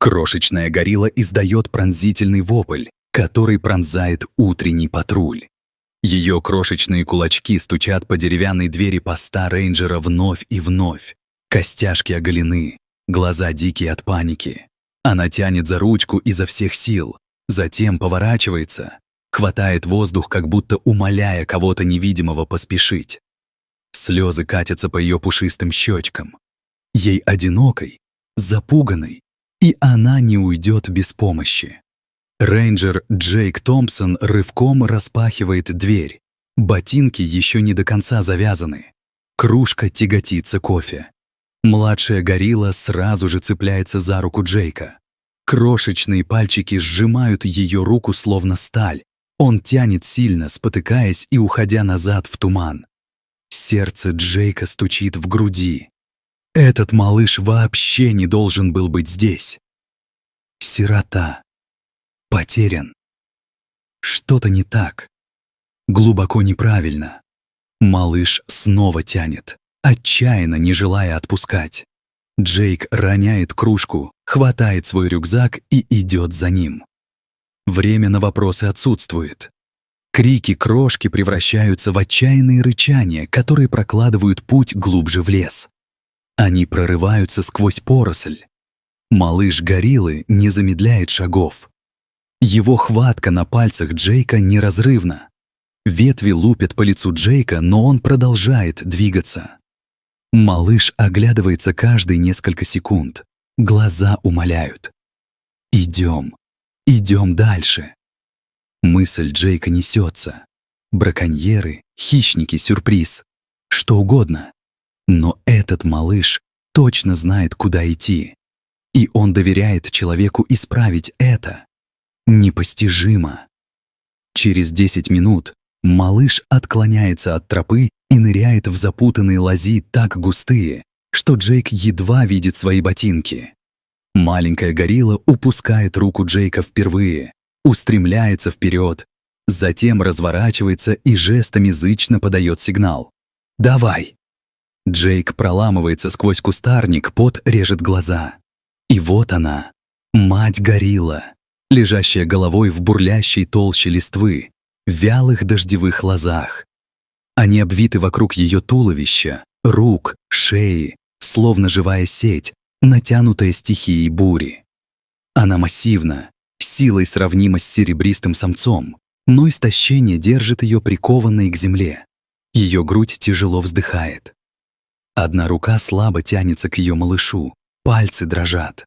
Крошечная горилла издает пронзительный вопль, который пронзает утренний патруль. Ее крошечные кулачки стучат по деревянной двери поста рейнджера вновь и вновь. Костяшки оголены, глаза дикие от паники. Она тянет за ручку изо всех сил, затем поворачивается, хватает воздух, как будто умоляя кого-то невидимого поспешить. Слезы катятся по ее пушистым щечкам. Ей одинокой, запуганной, и она не уйдет без помощи. Рейнджер Джейк Томпсон рывком распахивает дверь. Ботинки еще не до конца завязаны. Кружка тяготится кофе. Младшая горилла сразу же цепляется за руку Джейка. Крошечные пальчики сжимают ее руку словно сталь. Он тянет сильно, спотыкаясь и уходя назад в туман. Сердце Джейка стучит в груди. Этот малыш вообще не должен был быть здесь. Сирота. Потерян. Что-то не так. Глубоко неправильно. Малыш снова тянет, отчаянно не желая отпускать. Джейк роняет кружку, хватает свой рюкзак и идет за ним. Время на вопросы отсутствует. Крики крошки превращаются в отчаянные рычания, которые прокладывают путь глубже в лес. Они прорываются сквозь поросль. Малыш гориллы не замедляет шагов. Его хватка на пальцах Джейка неразрывна. Ветви лупят по лицу Джейка, но он продолжает двигаться. Малыш оглядывается каждые несколько секунд. Глаза умоляют. «Идем, идем дальше». Мысль Джейка несется. Браконьеры, хищники, сюрприз. Что угодно. Но этот малыш точно знает, куда идти. И он доверяет человеку исправить это. Непостижимо. Через 10 минут малыш отклоняется от тропы и ныряет в запутанные лозы так густые, что Джейк едва видит свои ботинки. Маленькая горилла упускает руку Джейка впервые, устремляется вперед, затем разворачивается и жестами зычно подает сигнал. «Давай!» Джейк проламывается сквозь кустарник, пот режет глаза. И вот она, мать-горилла, лежащая головой в бурлящей толще листвы, в вялых дождевых лозах. Они обвиты вокруг ее туловища, рук, шеи, словно живая сеть, натянутая стихией бури. Она массивна, силой сравнима с серебристым самцом, но истощение держит ее прикованной к земле. Ее грудь тяжело вздыхает. Одна рука слабо тянется к ее малышу, пальцы дрожат.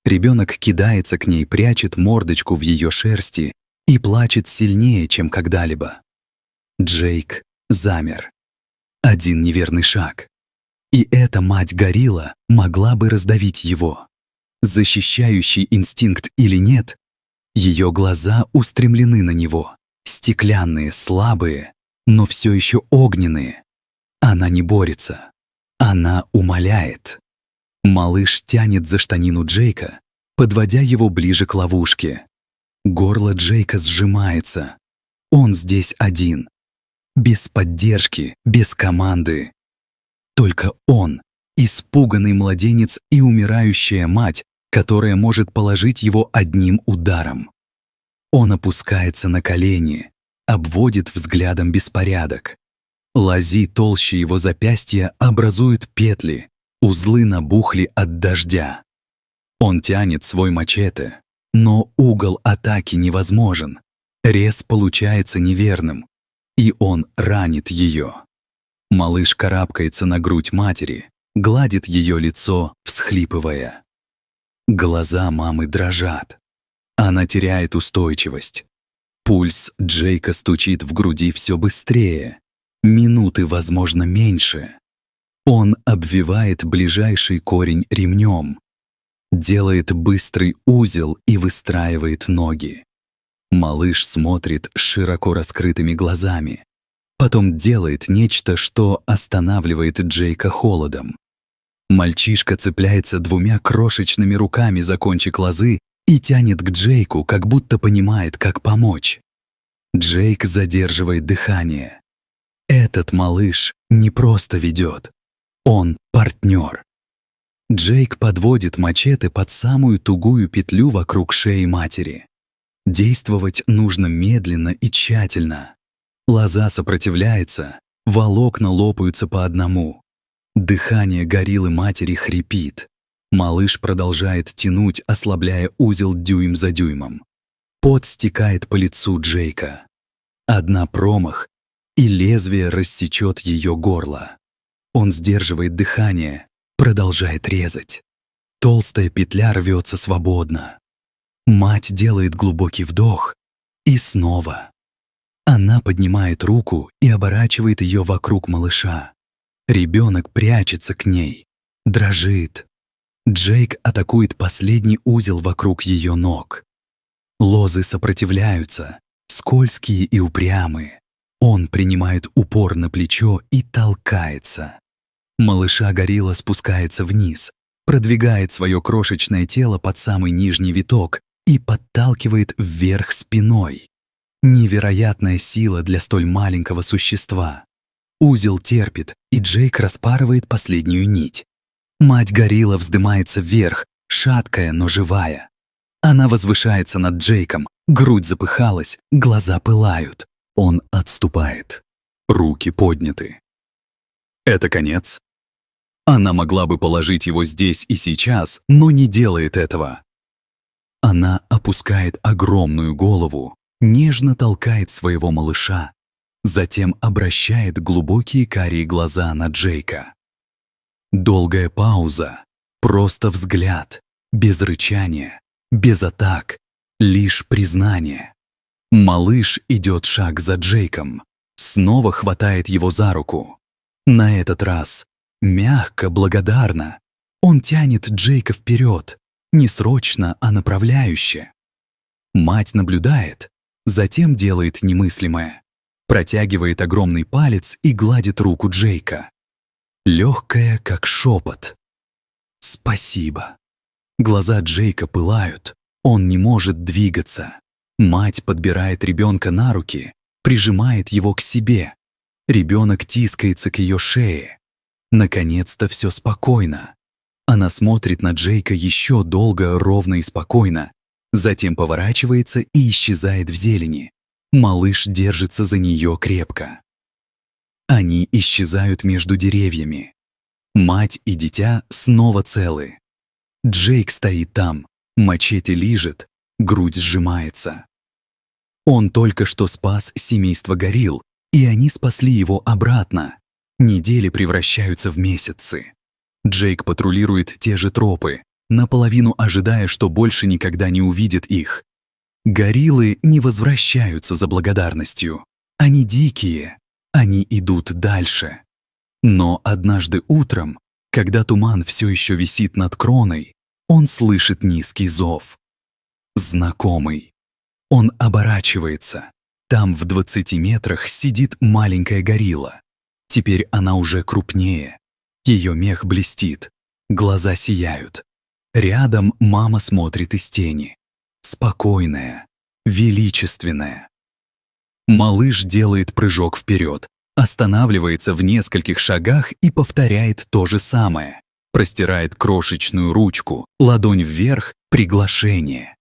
Ребенок кидается к ней, прячет мордочку в ее шерсти и плачет сильнее, чем когда-либо. Джейк замер. Один неверный шаг. И эта мать-горилла могла бы раздавить его. Защищающий инстинкт или нет, ее глаза устремлены на него, стеклянные, слабые, но все еще огненные. Она не борется. Она умоляет. Малыш тянет за штанину Джейка, подводя его ближе к ловушке. Горло Джейка сжимается. Он здесь один. Без поддержки, без команды. Только он, испуганный младенец и умирающая мать, которая может положить его одним ударом. Он опускается на колени, обводит взглядом беспорядок. Лози толще его запястья образуют петли, узлы набухли от дождя. Он тянет свой мачете, но угол атаки невозможен. Рез получается неверным, и он ранит ее. Малыш карабкается на грудь матери, гладит ее лицо, всхлипывая. Глаза мамы дрожат. Она теряет устойчивость. Пульс Джейка стучит в груди все быстрее. Минуты, возможно, меньше. Он обвивает ближайший корень ремнем, делает быстрый узел и выстраивает ноги. Малыш смотрит широко раскрытыми глазами. Потом делает нечто, что останавливает Джейка холодом. Мальчишка цепляется двумя крошечными руками за кончик лозы и тянет к Джейку, как будто понимает, как помочь. Джейк задерживает дыхание. Этот малыш не просто ведет. Он партнер. Джейк подводит мачете под самую тугую петлю вокруг шеи матери. Действовать нужно медленно и тщательно. Лоза сопротивляется, волокна лопаются по одному. Дыхание гориллы матери хрипит. Малыш продолжает тянуть, ослабляя узел дюйм за дюймом. Пот стекает по лицу Джейка. Одна промах, и лезвие рассечет ее горло. Он сдерживает дыхание, продолжает резать. Толстая петля рвется свободно. Мать делает глубокий вдох и снова. Она поднимает руку и оборачивает ее вокруг малыша. Ребенок прячется к ней, дрожит. Джейк атакует последний узел вокруг ее ног. Лозы сопротивляются, скользкие и упрямые. Он принимает упор на плечо и толкается. Малыша горилла спускается вниз, продвигает свое крошечное тело под самый нижний виток и подталкивает вверх спиной. Невероятная сила для столь маленького существа. Узел терпит, и Джейк распарывает последнюю нить. Мать горилла вздымается вверх, шаткая, но живая. Она возвышается над Джейком, грудь запыхалась, глаза пылают. Он отступает. Руки подняты. Это конец? Она могла бы положить его здесь и сейчас, но не делает этого. Она опускает огромную голову, нежно толкает своего малыша, затем обращает глубокие карие глаза на Джейка. Долгая пауза, просто взгляд, без рычания, без атак, лишь признание. Малыш идет шаг за Джейком, снова хватает его за руку. На этот раз мягко, благодарно. Он тянет Джейка вперед, не срочно, а направляюще. Мать наблюдает, затем делает немыслимое. Протягивает огромный палец и гладит руку Джейка. Легкая, как шепот. «Спасибо». Глаза Джейка пылают. Он не может двигаться. Мать подбирает ребенка на руки, прижимает его к себе. Ребенок тискается к ее шее. Наконец-то все спокойно. Она смотрит на Джейка еще долго, ровно и спокойно. Затем поворачивается и исчезает в зелени. Малыш держится за нее крепко. Они исчезают между деревьями. Мать и дитя снова целы. Джейк стоит там, мачете лижет, грудь сжимается. Он только что спас семейство горилл, и они спасли его обратно. Недели превращаются в месяцы. Джейк патрулирует те же тропы, наполовину ожидая, что больше никогда не увидит их. Гориллы не возвращаются за благодарностью. Они дикие, они идут дальше. Но однажды утром, когда туман все еще висит над кроной, он слышит низкий зов. Знакомый. Он оборачивается. Там в 20 метрах сидит маленькая горилла. Теперь она уже крупнее. Ее мех блестит, глаза сияют. Рядом мама смотрит из тени. Спокойная, величественная. Малыш делает прыжок вперед, останавливается в нескольких шагах и повторяет то же самое. Простирает крошечную ручку, ладонь вверх, приглашение.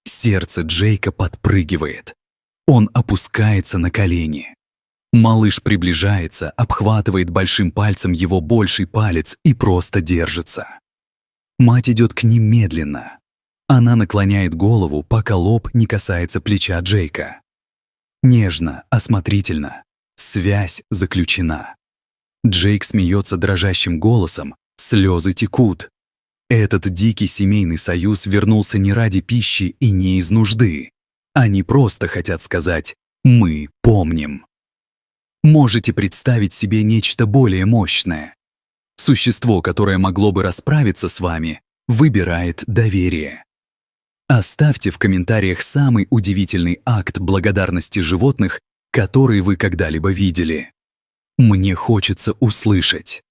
Сердце Джейка подпрыгивает. Он опускается на колени. Малыш приближается, обхватывает большим пальцем его больший палец и просто держится. Мать идет к ним медленно. Она наклоняет голову, пока лоб не касается плеча Джейка. Нежно, осмотрительно. Связь заключена. Джейк смеется дрожащим голосом, слезы текут. Этот дикий семейный союз вернулся не ради пищи и не из нужды. Они просто хотят сказать «мы помним». Можете представить себе нечто более мощное. Существо, которое могло бы расправиться с вами, выбирает доверие. Оставьте в комментариях самый удивительный акт благодарности животных, который вы когда-либо видели. Мне хочется услышать.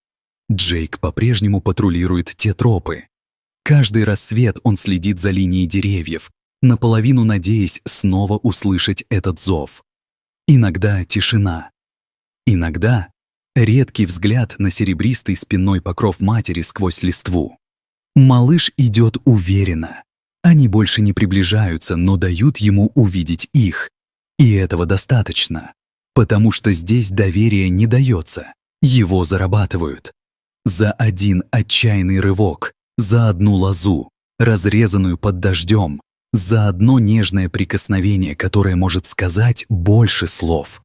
Джейк по-прежнему патрулирует те тропы. Каждый рассвет он следит за линией деревьев, наполовину надеясь снова услышать этот зов. Иногда тишина. Иногда редкий взгляд на серебристый спинной покров матери сквозь листву. Малыш идет уверенно. Они больше не приближаются, но дают ему увидеть их. И этого достаточно, потому что здесь доверие не дается, его зарабатывают. За один отчаянный рывок, за одну лозу, разрезанную под дождем, за одно нежное прикосновение, которое может сказать больше слов.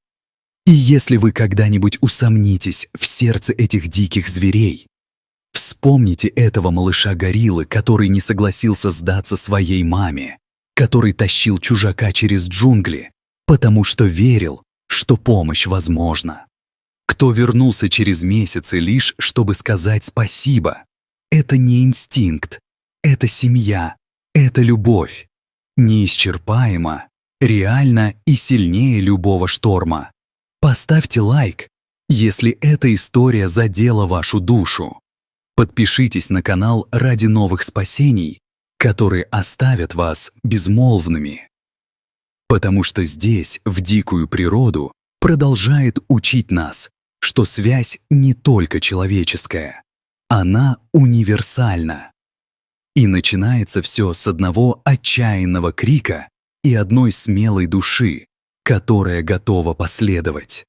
И если вы когда-нибудь усомнитесь в сердце этих диких зверей, вспомните этого малыша-гориллы, который не согласился сдаться своей маме, который тащил чужака через джунгли, потому что верил, что помощь возможна. Кто вернулся через месяцы лишь, чтобы сказать спасибо. Это не инстинкт, это семья, это любовь. Неисчерпаемо, реально и сильнее любого шторма. Поставьте лайк, если эта история задела вашу душу. Подпишитесь на канал ради новых спасений, которые оставят вас безмолвными. Потому что здесь, в дикую природу, продолжает учить нас, что связь не только человеческая, она универсальна. И начинается все с одного отчаянного крика и одной смелой души, которая готова последовать.